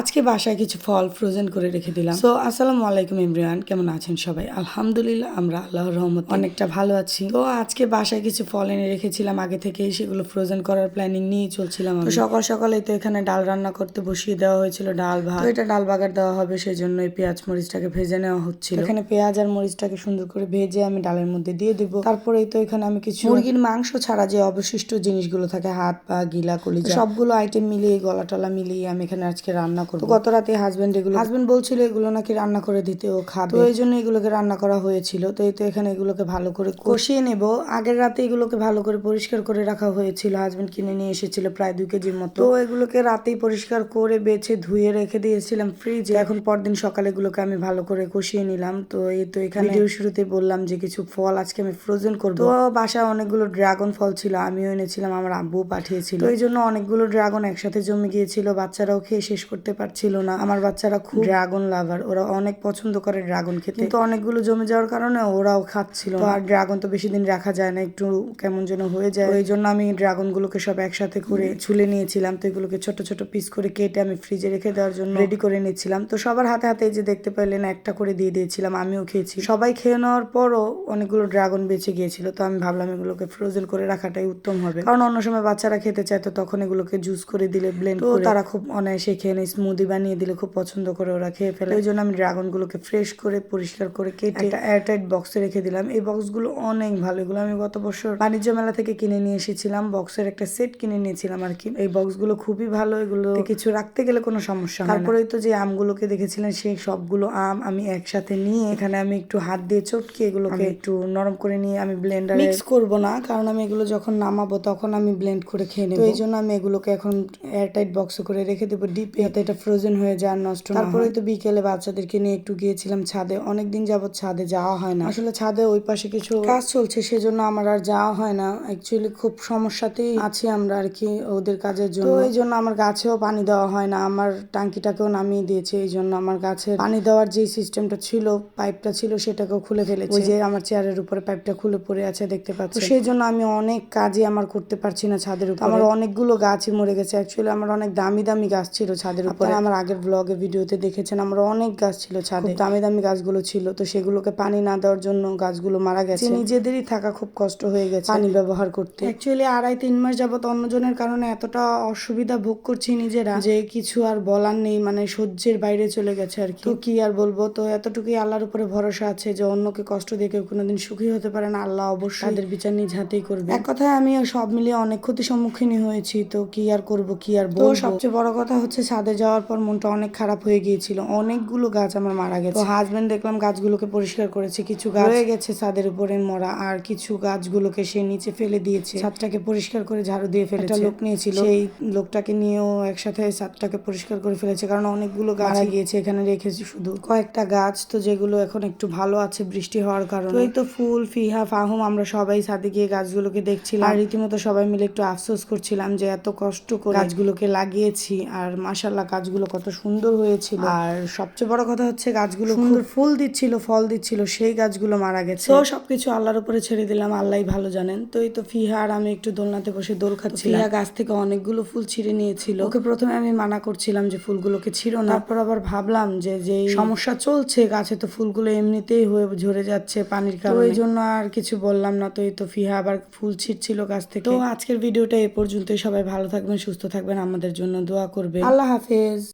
আজকে বাসায় কিছু ফল ফ্রোজেন করে রেখে দিলাম। তো আসসালামু আলাইকুম এভরিওয়ান, কেমন আছেন সবাই? আলহামদুলিল্লাহ আমরা আল্লাহর রহমতে অনেকটা ভালো আছি। তো আজকে বাসায় কিছু ফল এনে রেখেছিলাম আগে থেকেই, সেগুলো ফ্রোজেন করার প্ল্যানিং নিয়ে চলছিলাম। তো সকাল সকালে তো এখানে ডাল রান্না করতে বসিয়ে দেওয়া হয়েছিল, ডাল ভাত। তো এটা ডাল বাগার দেওয়া হবে, সেই জন্য এই পেঁয়াজ মরিচটাকে ভেজে নেওয়া হচ্ছিল। এখানে পেঁয়াজ আর মরিচটাকে সুন্দর করে ভেজে আমি ডালের মধ্যে দিয়ে দেবো। তারপরেই তো এখানে আমি কিছু মুরগির মাংস ছাড়া যে অবশিষ্ট জিনিসগুলো থাকে, হাত পা গিলা কলিজা, সবগুলো আইটেম মিলিয়ে গলা টলা মিলিয়ে আমি এখানে আজকে রান্না করবো। গত রাতে হাজবেন্ড বলছিল এগুলো নাকি রান্না করে দিতে, ও খাবে, তো এই জন্য এগুলোকে রান্না করা হয়েছিল। তো এই তো এখানে এগুলোকে ভালো করে কষিয়ে নেব। আগের রাতে এগুলোকে ভালো করে পরিষ্কার করে রাখা হয়েছিল, হাজবেন্ড কিনে নিয়ে এসেছিল প্রায় 2 কেজির মতো। তো এগুলোকে রাতেই পরিষ্কার করে বেছে ধুয়ে রেখে দিয়েছিলাম ফ্রিজে। এখন পরদিন সকালে এগুলোকে আমি ভালো করে কষিয়ে নিলাম। তো এই তো এখানে ভিডিও শুরুতে বললাম যে কিছু ফল আজকে আমি ফ্রোজেন করবো। তো বাসায় অনেকগুলো ড্রাগন ফল ছিল, আমিও এনেছিলাম, আমার আব্বু পাঠিয়েছিল। তো এই জন্য অনেকগুলো ড্রাগন একসাথে জমে গিয়েছিল, বাচ্চারাও খেয়ে শেষ করতে পারছিল না। আমার বাচ্চারা খুব ড্রাগন লাভার, ওরা অনেক পছন্দ করে ড্রাগন খেতে, কিন্তু অনেকগুলো জমে যাওয়ার কারণে ওরাও খাচ্ছিল। তো আর ড্রাগন তো বেশি দিন রাখা যায় না, একটু কেমন যেন হয়ে যায়। এই জন্য আমি ড্রাগন গুলোকে সব একসাথে করে ছুলে নিয়েছিলাম। তো এগুলোকে ছোট ছোট পিস করে কেটে আমি ফ্রিজে রেখে দেওয়ার জন্য রেডি করে নিচ্ছিলাম। তো সবার হাতে হাতে এই যে দেখতে পেলেন একটা করে দিয়ে দিয়েছিলাম, আমিও খেয়েছি। সবাই খেয়ে নেওয়ার পরও অনেকগুলো ড্রাগন বেঁচে গিয়েছিল। তো আমি ভাবলাম এগুলোকে ফ্রোজেন করে রাখাটাই উত্তম হবে, কারণ অন্য সময় বাচ্চারা খেতে চায়, তো তখন এগুলোকে জুস করে দিলে, ব্লেন্ড করে তারা খুব অনায়াসে খেয়ে নেয়। স্মুদি বানিয়ে দিলে খুব পছন্দ করে ওরা খেয়ে ফেলে। ওই জন্য আমি ড্রাগন গুলোকে ফ্রেশ করে পরিষ্কার করে কেটে একটা এয়ারটাইট বক্সে রেখে দিলাম। এই বক্সগুলো অনেক ভালো, এগুলো আমি গত বছর বাণিজ্য মেলা থেকে কিনে নিয়ে এসেছিলাম। বক্সের একটা সেট কিনে নিয়েছিলাম আর কি। এই বক্সগুলো খুবই ভালো, এগুলো কিছু রাখতে গেলে কোনো সমস্যা হয় না। তারপরেই তো যে আমগুলোকে দেখেছিলেন, সেই সবগুলো আম আমি একসাথে নিয়ে এখানে আমি একটু হাত দিয়ে চটকে এগুলোকে একটু নরম করে নিয়ে আমি ব্লেন্ডারে মিক্স করবো না, কারণ আমি এগুলো যখন নামাবো তখন আমি ব্লেন্ড করে খেয়ে নেবো। তো এই জন্য আমি এগুলোকে এখন এয়ারটাইট বক্সে করে রেখে দেবো ডিপে, যাতে এটা ফ্রোজেন হয়ে যায়, নষ্ট না। তারপরে তো বিকেলে বাচ্চাদেরকে নিয়ে একটু গিয়েছিলাম ছাদে। অনেকদিন যাবত ছাদে যাওয়া হয় না, আসলে ছাদে ওই পাশে কিছু কাজ চলছে, সেজন্য আমার আর যাওয়া হয় না। অ্যাকচুয়ালি খুব সমস্যাতেই আছি আমরা আর কি ওদের কাজের জন্য। তো এই জন্য আমার গাছেও পানি দেওয়া হয় না, আমার টাঙ্কিটাকেও নামিয়ে দিয়েছে। এই জন্য আমার গাছে পানি দেওয়ার যে সিস্টেমটা ছিল, পাইপটা ছিল, সেটাকেও খুলে ফেলেছে। ওই যে আমার চেয়ারের উপরে পাইপটা খুলে পড়ে আছে, দেখতে পাচ্ছি। সেই জন্য আমি অনেক কাজই আমার করতে পারছি না ছাদের উপরে। আমার অনেকগুলো গাছই মরে গেছে। অ্যাকচুয়ালি আমার অনেক দামি দামি গাছ ছিল ছাদের উপরে, আমার আগের ব্লগে ভিডিওতে দেখেছেন। আমার অনেক গাছ ছিল ছাদে, দামি দামি গাছগুলো ছিল। তো সেগুলোকে পানি না দেওয়ার জন্য গাছগুলো মারা গেছে। নিজেদেরই থাকা খুব কষ্ট হয়ে গেছে পানি ব্যবহার করতে। অ্যাকচুয়ালি 2.5-3 মাস যাবত অন্যজনের কারণে এতটা অসুবিধা ভোগ করছি নিজেরা, যে কিছু আর বলার নেই, মানে সহ্যের বাইরে চলে গেছে আর কি। তো কি আর বলবো, তো এতটুকুই আল্লাহর উপরে ভরসা আছে যে অন্যকে কষ্ট দিয়ে কেউ কোনোদিন সুখী হতে পারে না। আল্লাহ অবশ্যই তাদের বিচার নিজ হাতেই করবে। এক কথায় আমি সব মিলিয়ে অনেক ক্ষতির সম্মুখীন হয়েছি। তো কি আর করব, কি আর বলবো। সবচেয়ে বড় কথা হচ্ছে ছাদে যাওয়ার পর মনটা অনেক খারাপ হয়ে গিয়েছিল, অনেকগুলো গাছ আমার মারা গেছে। তো হাজবেন্ড দেখলাম গাছগুলোকে পরিষ্কার করেছে, কিছু গাছ রয়ে গেছে ছাদের উপরে মরা, আর কিছু গাছগুলোকে সে নিচে ফেলে দিয়েছে। ছাদটাকে পরিষ্কার করে ঝাড়ু দিয়ে ফেলেছে। একটা লোক নিয়েছিল, সেই লোকটাকে নিয়েও একসাথে ছাদটাকে পরিষ্কার করে ফেলেছে, কারণ অনেকগুলো গাছ মারা গিয়েছে। এখানে রেখেছি শুধু কয়েকটা গাছ, তো যেগুলো এখন একটু ভালো আছে বৃষ্টি হওয়ার কারণে। তো এই তো ফুল, ফিহা, ফাহুম, আমরা সবাই ছাদে গিয়ে গাছগুলোকে দেখছিলাম, আর রীতিমতো সবাই মিলে একটু আফসোস করছিলাম যে এত কষ্ট করে গাছগুলোকে লাগিয়েছি, আর মাশাআল্লাহ গাছগুলো কত সুন্দর হয়েছিল। আর সবচেয়ে বড় কথা হচ্ছে গাছগুলো সুন্দর ফুল দিচ্ছিল, ফল দিচ্ছিল, সেই গাছগুলো মারা গেছে। তো সবকিছু আল্লাহর উপরে ছেড়ে দিলাম, আল্লাহই ভালো জানেন। তো এই তো ফিহা আর আমি একটু দোলনাতে বসে দোল খাচ্ছিলাম। ফিহা গাছ থেকে অনেকগুলো ফুল ছিঁড়ে নিয়েছিল, ওকে প্রথমে আমি মানা করছিলাম যে ফুলগুলোকে ছিঁড়ো না, তারপর আবার ভাবলাম যে যেই সমস্যা চলছে গাছে, তো ফুলগুলো এমনিতেই হয়ে ঝরে যাচ্ছে পানির কারণে, ওই জন্য আর কিছু বললাম না। তো এই তো ফিহা আবার ফুল ছিঁড়ছিল গাছ থেকে। তো আজকের ভিডিওটা এ পর্যন্তই। সবাই ভালো থাকবেন, সুস্থ থাকবেন, আমাদের জন্য দোয়া করবেন। আল্লাহ হাফেজ।